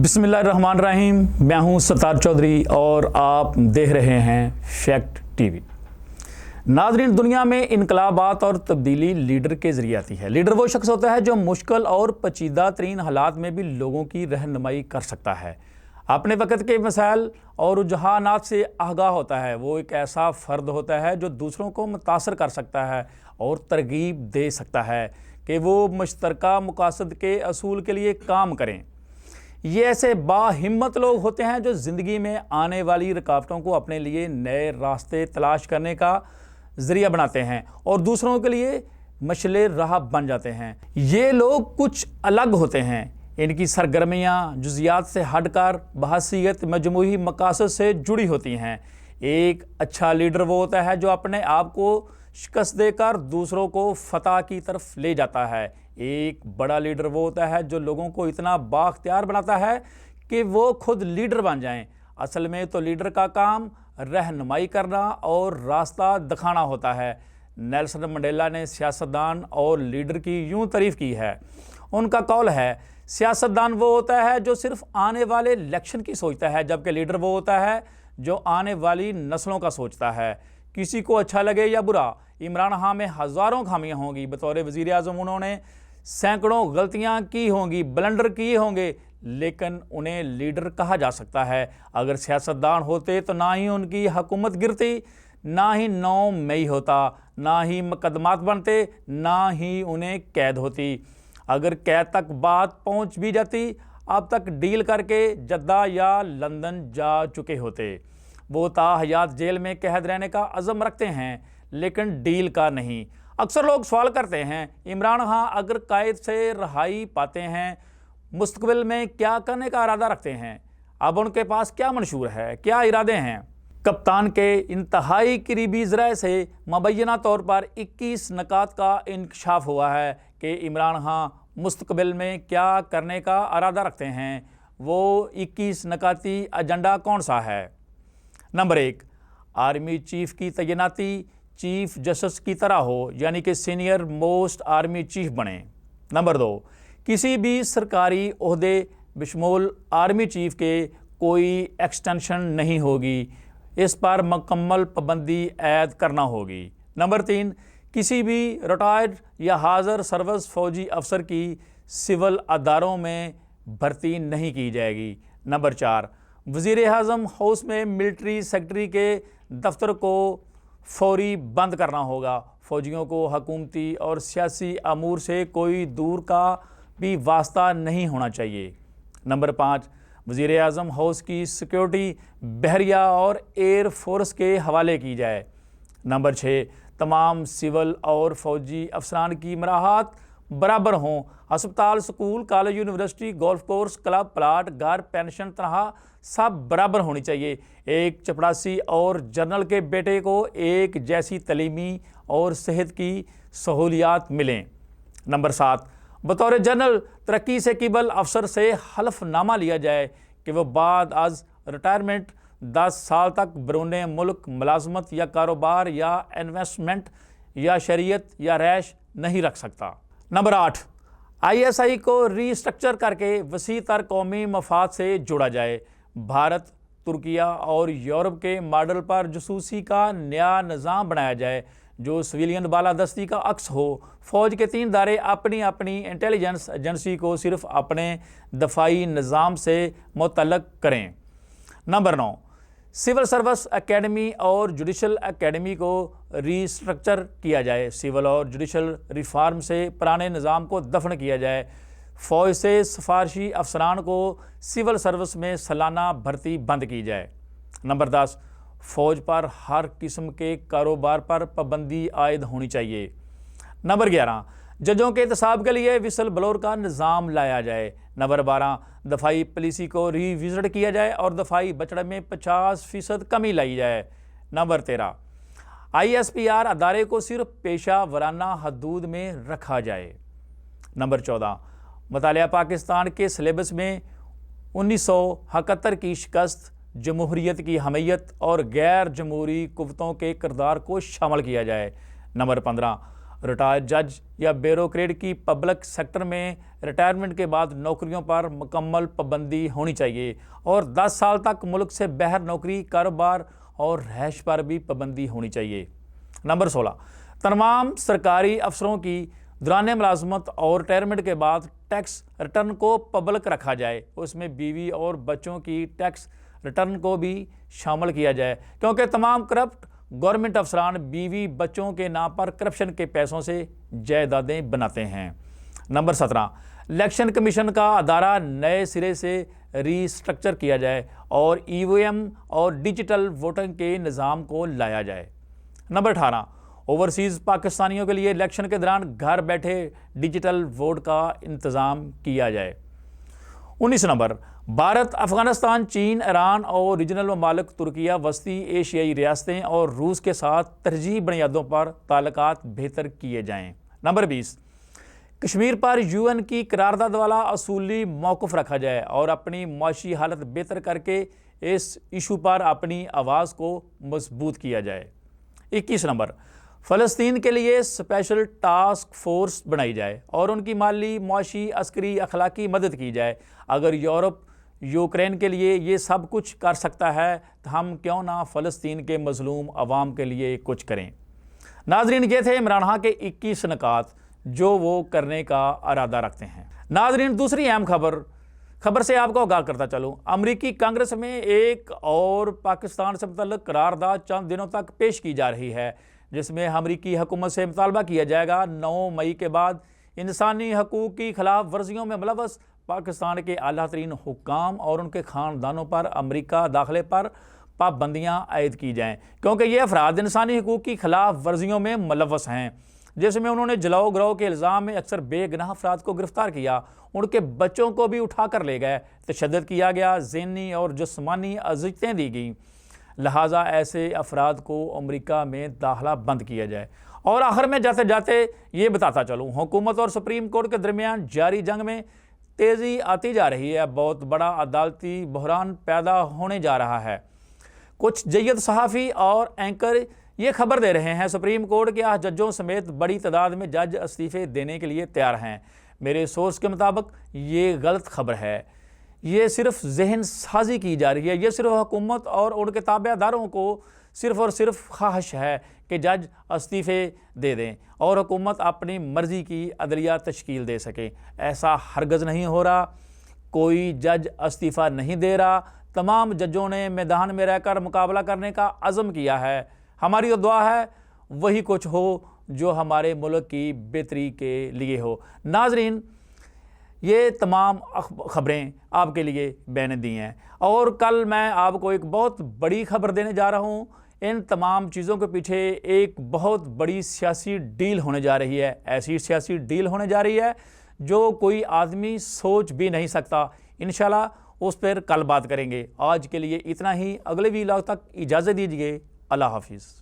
बिस्मिल्लाहिर्रहमानिर्रहीम। मैं हूं सत्तार चौधरी और आप देख रहे हैं फैक्ट टीवी। नाज़रीन, दुनिया में इनकलाबात और तब्दीली लीडर के ज़रिए आती है। लीडर वो शख्स होता है जो मुश्किल और पेचीदा तरीन हालात में भी लोगों की रहनुमाई कर सकता है, अपने वक़्त के मसाइल और रुझानात से आगाह होता है। वो एक ऐसा फ़र्द होता है जो दूसरों को मुतासर कर सकता है और तरगीब दे सकता है कि वो मुश्तरका मकासद के असूल के लिए काम करें। ये ऐसे बाहिम्मत लोग होते हैं जो ज़िंदगी में आने वाली रुकावटों को अपने लिए नए रास्ते तलाश करने का ज़रिया बनाते हैं और दूसरों के लिए मशले राह बन जाते हैं। ये लोग कुछ अलग होते हैं। इनकी सरगर्मियाँ जुज़ियात से हटकर बहसीयत मजमूई मकासद से जुड़ी होती हैं। एक अच्छा लीडर वो होता है जो अपने आप को शिकस्त देकर दूसरों को फतह की तरफ ले जाता है। एक बड़ा लीडर वो होता है जो लोगों को इतना बाख्तियार बनाता है कि वो खुद लीडर बन जाएं। असल में तो लीडर का काम रहनुमाई करना और रास्ता दिखाना होता है। नेल्सन मंडेला ने सियासतदान और लीडर की यूं तारीफ़ की है। उनका कौल है, सियासतदान वो होता है जो सिर्फ आने वाले इलेक्शन की सोचता है, जबकि लीडर वो होता है जो आने वाली नस्लों का सोचता है। किसी को अच्छा लगे या बुरा, इमरान खान में हज़ारों खामियां होंगी। बतौर वज़ीर आज़म उन्होंने सैकड़ों गलतियां की होंगी, ब्लंडर किए होंगे, लेकिन उन्हें लीडर कहा जा सकता है। अगर सियासतदान होते तो ना ही उनकी हुकूमत गिरती, ना ही 9 मई होता, ना ही मुकदमात बनते, ना ही उन्हें कैद होती। अगर कैद तक बात पहुंच भी जाती, अब तक डील करके जद्दा या लंदन जा चुके होते। वो ताहयात जेल में कैद रहने का अज़म रखते हैं, लेकिन डील का नहीं। अक्सर लोग सवाल करते हैं, इमरान खान अगर कैद से रहाई पाते हैं, मुस्तकबिल में क्या करने का इरादा रखते हैं? अब उनके पास क्या मंशूर है, क्या इरादे हैं? कप्तान के इंतहाई करीबी ज़राए से मुबैना तौर पर 21 नकात का इंकशाफ हुआ है कि इमरान खान मुस्तकबिल में क्या करने का इरादा रखते हैं। वो 21 नकाती एजेंडा कौन सा है? नंबर 1, आर्मी चीफ की तैनाती चीफ जस्टिस की तरह हो, यानी कि सीनियर मोस्ट आर्मी चीफ बने। नंबर 2, किसी भी सरकारी ओहदे बशमूल आर्मी चीफ के कोई एक्सटेंशन नहीं होगी, इस पर मुकम्मल पाबंदी ऐद करना होगी। नंबर 3, किसी भी रिटायर्ड या हाज़र सर्विस फौजी अफसर की सिविल अदारों में भर्ती नहीं की जाएगी। नंबर 4, वज़ीर आज़म हाउस में मिलिट्री सेक्रेटरी के दफ्तर को फौरी बंद करना होगा। फ़ौजियों को हुकूमती और सियासी अमूर से कोई दूर का भी वास्ता नहीं होना चाहिए। नंबर 5, वज़ीर आज़म हाउस की सिक्योरिटी बहरिया और एयर फोर्स के हवाले की जाए। नंबर 6, तमाम सिविल और फौजी अफसरान की मराहत बराबर हों। अस्पताल, school, college, university, golf course, club, plot, घर, पेंशन, तनख्वाह सब बराबर होनी चाहिए। एक चपड़ासी और जनरल के बेटे को एक जैसी तलीमी और सेहत की सहूलियात मिलें। नंबर 7, बतौर जनरल तरक्की से किबल अफसर से हल्फनामा लिया जाए कि वह बाद आज रिटायरमेंट 10 साल तक बैरून मुल्क मुलाजमत या कारोबार या इन्वेस्टमेंट या शरीयत या रैश नहीं रख सकता। नंबर 8, ISI को रीस्ट्रक्चर करके वसी तर कौमी मफाद से जोड़ा जाए। भारत, तुर्किया और यूरोप के मॉडल पर जसूसी का नया निज़ाम बनाया जाए जो सिविलियन बालादस्ती का अक्स हो। फ़ौज के 3 दायरे अपनी अपनी इंटेलिजेंस एजेंसी को सिर्फ अपने दफाई निज़ाम से मुतल्लक करें। नंबर 9, सिविल सर्विस एकेडमी और जुडिशल एकेडमी को रीस्ट्रक्चर किया जाए। सिविल और जुडिशल रिफॉर्म से पुराने निज़ाम को दफन किया जाए। फ़ौज से सिफारशी अफसरान को सिविल सर्विस में सालाना भर्ती बंद की जाए। नंबर 10, फ़ौज पर हर किस्म के कारोबार पर पाबंदी आयद होनी चाहिए। नंबर 11, जजों के इंतखाब के लिए विसल ब्लोअर का निज़ाम लाया जाए। नंबर 12, दफाई पॉलिसी को रिविजिट किया जाए और दफाई बजट में 50% कमी लाई जाए। नंबर 13, ISPR अदारे को सिर्फ पेशा वराना हदूद में रखा जाए। नंबर 14, मुतालिया पाकिस्तान के सिलेबस में 1971 की शिकस्त, जमहूरियत की हमीयत और गैर जमहूरी कुव्वतों के किरदार को शामिल किया जाए। नंबर 15, रिटायर्ड जज या ब्यूरोक्रेट की पब्लिक सेक्टर में रिटायरमेंट के बाद नौकरियों पर मुकम्मल पाबंदी होनी चाहिए और 10 साल तक मुल्क से बाहर नौकरी, कारोबार और रहायश पर भी पाबंदी होनी चाहिए। नंबर 16, तमाम सरकारी अफसरों की दौरान मुलाजमत और रिटायरमेंट के बाद टैक्स रिटर्न को पब्लिक रखा जाए, उसमें बीवी और बच्चों की टैक्स रिटर्न को भी शामिल किया जाए, क्योंकि तमाम करप्ट गवर्नमेंट अफसरान बीवी बच्चों के नाम पर करप्शन के पैसों से जायदादें बनाते हैं। नंबर 17, इलेक्शन कमीशन का अदारा नए सिरे से रीस्ट्रक्चर किया जाए और ईवीएम और डिजिटल वोटिंग के निज़ाम को लाया जाए। नंबर 18, ओवरसीज़ पाकिस्तानियों के लिए इलेक्शन के दौरान घर बैठे डिजिटल वोट का इंतज़ाम किया जाए। 19 नंबर, भारत, अफगानिस्तान, चीन, ईरान और रीजनल ममालिक तुर्किया, वस्ती एशियाई रियासतें और रूस के साथ तरजीही बुनियादों पर ताल्लुकात बेहतर किए जाएँ। नंबर 20, कश्मीर पर यूएन की करारदाद वाला असूली मौक़िफ़ रखा जाए और अपनी माशी हालत बेहतर करके इस इशू पर अपनी आवाज़ को मजबूत किया जाए। 21 नंबर, फ़लस्तीन के लिए स्पेशल टास्क फोर्स बनाई जाए और उनकी माली, मुआशी, अस्करी, अखलाकी मदद की जाए। अगर यूरोप यूक्रेन के लिए ये सब कुछ कर सकता है तो हम क्यों ना फ़लस्तीन के मज़लूम अवाम के लिए कुछ करें। नाजरीन, ये थे इमरान खान के 21 नकात जो वो करने का इरादा रखते हैं। नाजरीन, दूसरी अहम खबर से आपको आगाह करता चलूँ। अमरीकी कांग्रेस में एक और पाकिस्तान से मुतल्लिक़ करारदाद चंद दिनों तक पेश की जा रही है, जिसमें अमरीकी हुकूमत से मुतालबा किया जाएगा 9 मई के बाद इंसानी हकूक़ की खिलाफ वर्जियों में मुलव्वस पाकिस्तान के आला तरीन हुक्काम और उनके ख़ानदानों पर अमरीका दाखिले पर पाबंदियाँ आयद की जाएँ, क्योंकि ये अफराद इंसानी हकूक़ की खिलाफ वर्जियों में मुलव्वस हैं, जिसमें उन्होंने जलाओ गिराओ के इल्ज़ाम में अक्सर बेगनाह अफराद को गिरफ्तार किया, उनके बच्चों को भी उठा कर ले गए, तशद्दुद किया गया, ज़हनी और जिस्मानी अज़ियतें दी गई। लिहाजा ऐसे अफराद को अमरीका में दाखिला बंद किया जाए। और आखिर में जाते जाते ये बताता चलूँ, हुकूमत और सुप्रीम कोर्ट के दरमियान जारी जंग में तेज़ी आती जा रही है। बहुत बड़ा अदालती बहरान पैदा होने जा रहा है। कुछ जय्यद सहाफ़ी और एंकर ये खबर दे रहे हैं सुप्रीम कोर्ट के 8 जजों समेत बड़ी तादाद में जज इस्तीफ़े देने के लिए तैयार हैं। मेरे सोर्स के मुताबिक ये गलत खबर है। ये सिर्फ जहन साजी की जा रही है। ये सिर्फ हुकूमत और उनके ताबेदारों को सिर्फ और सिर्फ ख्वाहिश है कि जज इस्तीफ़े दे दें और हुकूमत अपनी मर्ज़ी की अदलिया तश्कील दे सके। ऐसा हरगज़ नहीं हो रहा। कोई जज इस्तीफ़ा नहीं दे रहा। तमाम जजों ने मैदान में रहकर मुकाबला करने का अज़म किया है। हमारी तो दुआ है वही कुछ हो जो हमारे मुल्क की बेहतरी के लिए हो। नाजरीन, ये तमाम ख़बरें आपके लिए मैंने दी हैं और कल मैं आपको एक बहुत बड़ी खबर देने जा रहा हूँ। इन तमाम चीज़ों के पीछे एक बहुत बड़ी सियासी डील होने जा रही है। ऐसी सियासी डील होने जा रही है जो कोई आदमी सोच भी नहीं सकता। इंशाल्लाह उस पर कल बात करेंगे। आज के लिए इतना ही। अगले वीलॉग तक इजाज़त दीजिए। अल्लाह हाफिज़।